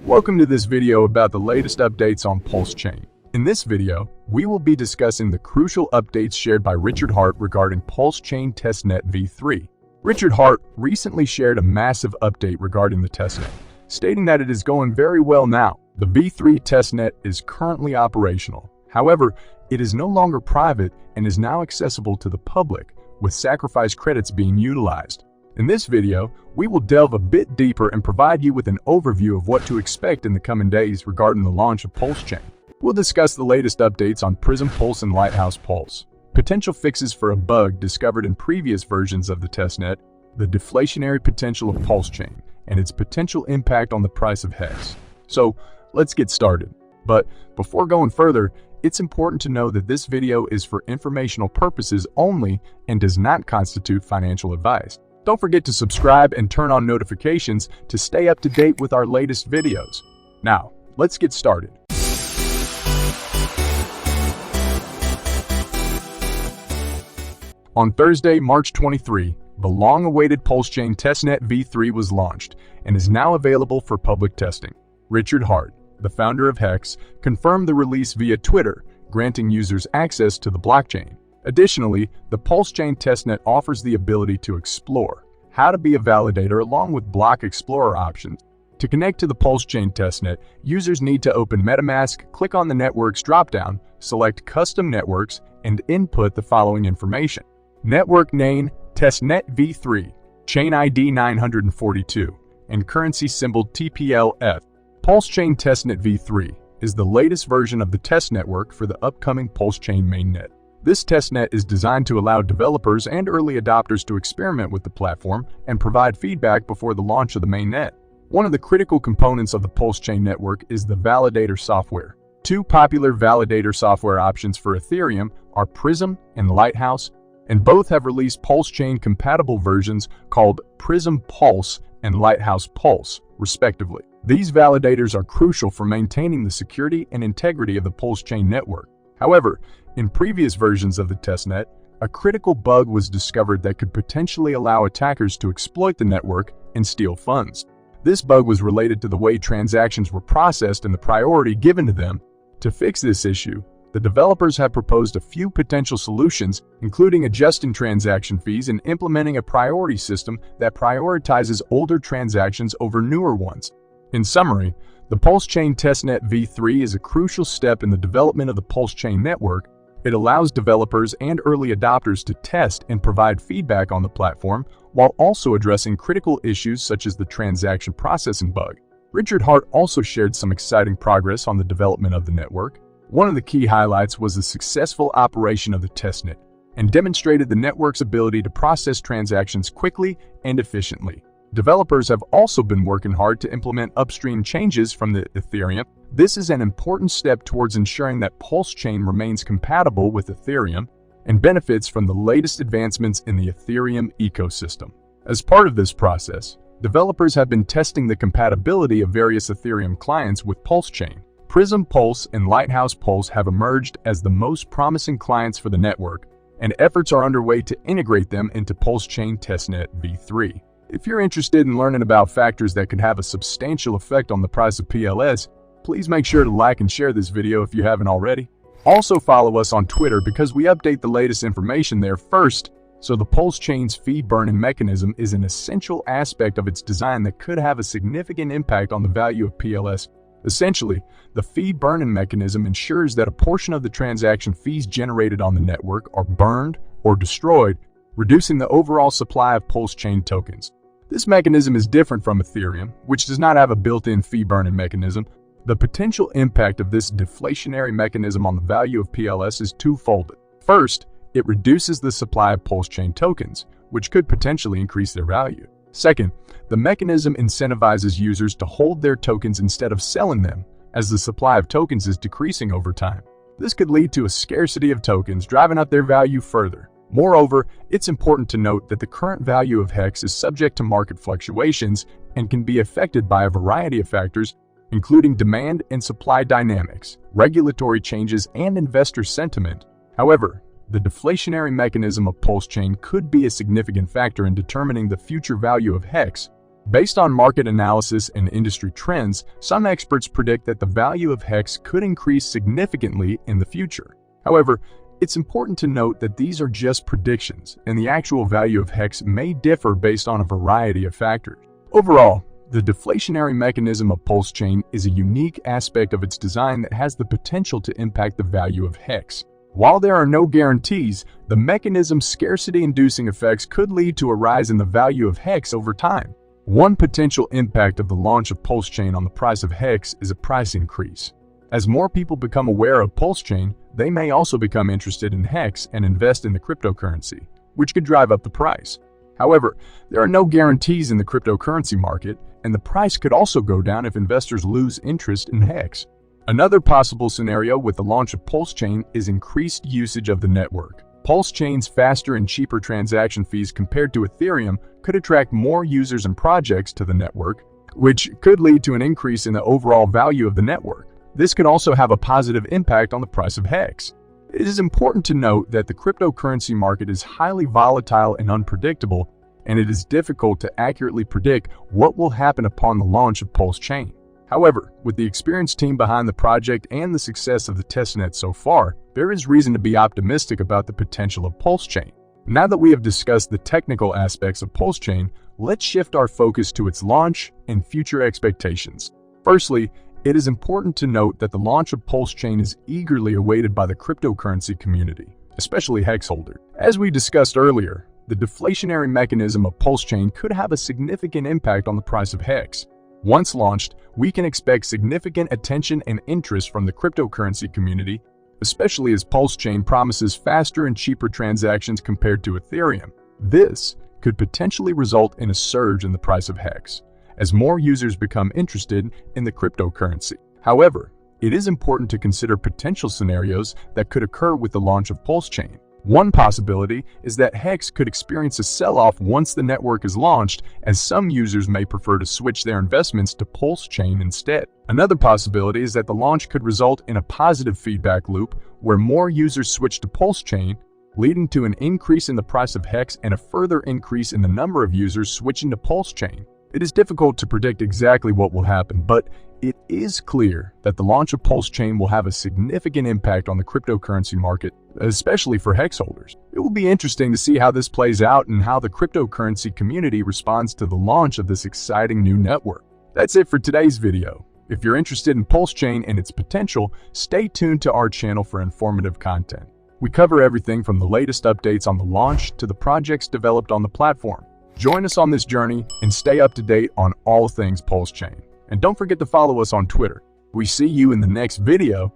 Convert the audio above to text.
Welcome to this video about the latest updates on Pulsechain. In this video, we will be discussing the crucial updates shared by Richard Hart regarding Pulsechain Testnet V3. Richard Hart recently shared a massive update regarding the testnet, stating that it is going very well now. The V3 testnet is currently operational. However, it is no longer private and is now accessible to the public, with sacrifice credits being utilized. In this video, we will delve a bit deeper and provide you with an overview of what to expect in the coming days regarding the launch of Pulsechain. We'll discuss the latest updates on Prism Pulse and Lighthouse Pulse, potential fixes for a bug discovered in previous versions of the testnet, the deflationary potential of Pulsechain, and its potential impact on the price of HEX. So, let's get started. But before going further, it's important to know that this video is for informational purposes only and does not constitute financial advice. Don't forget to subscribe and turn on notifications to stay up to date with our latest videos. Now, let's get started. On Thursday, March 23, the long-awaited Pulsechain Testnet V3 was launched and is now available for public testing. Richard Hart, the founder of HEX, confirmed the release via Twitter, granting users access to the blockchain. Additionally, the Pulsechain testnet offers the ability to explore how to be a validator along with block explorer options. To connect to the Pulsechain testnet, users need to open MetaMask, click on the Networks dropdown, select Custom Networks, and input the following information. Network name Testnet V3, chain ID 942, and currency symbol TPLF. Pulsechain Testnet V3 is the latest version of the test network for the upcoming Pulsechain mainnet. This testnet is designed to allow developers and early adopters to experiment with the platform and provide feedback before the launch of the mainnet. One of the critical components of the Pulsechain network is the validator software. Two popular validator software options for Ethereum are Prism and Lighthouse, and both have released Pulsechain-compatible versions called Prism Pulse and Lighthouse Pulse, respectively. These validators are crucial for maintaining the security and integrity of the Pulsechain network. However, in previous versions of the testnet, a critical bug was discovered that could potentially allow attackers to exploit the network and steal funds. This bug was related to the way transactions were processed and the priority given to them. To fix this issue, the developers have proposed a few potential solutions, including adjusting transaction fees and implementing a priority system that prioritizes older transactions over newer ones. In summary, the Pulsechain Testnet V3 is a crucial step in the development of the Pulsechain network. It allows developers and early adopters to test and provide feedback on the platform, while also addressing critical issues such as the transaction processing bug. Richard Hart also shared some exciting progress on the development of the network. One of the key highlights was the successful operation of the testnet, and demonstrated the network's ability to process transactions quickly and efficiently. Developers have also been working hard to implement upstream changes from the Ethereum. This is an important step towards ensuring that Pulsechain remains compatible with Ethereum and benefits from the latest advancements in the Ethereum ecosystem. As part of this process, developers have been testing the compatibility of various Ethereum clients with Pulsechain. Prism Pulse and Lighthouse Pulse have emerged as the most promising clients for the network, and efforts are underway to integrate them into Pulsechain Testnet V3. If you're interested in learning about factors that could have a substantial effect on the price of PLS, please make sure to like and share this video if you haven't already. Also follow us on Twitter because we update the latest information there first. So the Pulsechain's fee burning mechanism is an essential aspect of its design that could have a significant impact on the value of PLS. Essentially, the fee burning mechanism ensures that a portion of the transaction fees generated on the network are burned or destroyed, reducing the overall supply of Pulsechain tokens. This mechanism is different from Ethereum, which does not have a built-in fee burning mechanism. The potential impact of this deflationary mechanism on the value of PLS is twofold. First, it reduces the supply of Pulsechain tokens, which could potentially increase their value. Second, the mechanism incentivizes users to hold their tokens instead of selling them, as the supply of tokens is decreasing over time. This could lead to a scarcity of tokens, driving up their value further. Moreover, it's important to note that the current value of HEX is subject to market fluctuations and can be affected by a variety of factors, including demand and supply dynamics, regulatory changes, and investor sentiment. However, the deflationary mechanism of Pulsechain could be a significant factor in determining the future value of HEX. Based on market analysis and industry trends, some experts predict that the value of HEX could increase significantly in the future. However, it's important to note that these are just predictions, and the actual value of HEX may differ based on a variety of factors. Overall, the deflationary mechanism of Pulsechain is a unique aspect of its design that has the potential to impact the value of HEX. While there are no guarantees, the mechanism's scarcity-inducing effects could lead to a rise in the value of HEX over time. One potential impact of the launch of Pulsechain on the price of HEX is a price increase. As more people become aware of Pulsechain, they may also become interested in HEX and invest in the cryptocurrency, which could drive up the price. However, there are no guarantees in the cryptocurrency market, and the price could also go down if investors lose interest in HEX. Another possible scenario with the launch of Pulsechain is increased usage of the network. Pulsechain's faster and cheaper transaction fees compared to Ethereum could attract more users and projects to the network, which could lead to an increase in the overall value of the network. This could also have a positive impact on the price of HEX. It is important to note that the cryptocurrency market is highly volatile and unpredictable, and it is difficult to accurately predict what will happen upon the launch of Pulsechain. However, with the experienced team behind the project and the success of the testnet so far, there is reason to be optimistic about the potential of Pulsechain. Now that we have discussed the technical aspects of Pulsechain, let's shift our focus to its launch and future expectations. Firstly, it is important to note that the launch of Pulsechain is eagerly awaited by the cryptocurrency community, especially HEX holders. As we discussed earlier, the deflationary mechanism of Pulsechain could have a significant impact on the price of HEX. Once launched, we can expect significant attention and interest from the cryptocurrency community, especially as Pulsechain promises faster and cheaper transactions compared to Ethereum. This could potentially result in a surge in the price of HEX, as more users become interested in the cryptocurrency. However, it is important to consider potential scenarios that could occur with the launch of Pulsechain. One possibility is that HEX could experience a sell-off once the network is launched, as some users may prefer to switch their investments to Pulsechain instead. Another possibility is that the launch could result in a positive feedback loop where more users switch to Pulsechain, leading to an increase in the price of HEX and a further increase in the number of users switching to Pulsechain. It is difficult to predict exactly what will happen, but it is clear that the launch of Pulsechain will have a significant impact on the cryptocurrency market, especially for HEX holders. It will be interesting to see how this plays out and how the cryptocurrency community responds to the launch of this exciting new network. That's it for today's video. If you're interested in Pulsechain and its potential, stay tuned to our channel for informative content. We cover everything from the latest updates on the launch to the projects developed on the platform. Join us on this journey and stay up to date on all things Pulsechain. And don't forget to follow us on Twitter. We see you in the next video.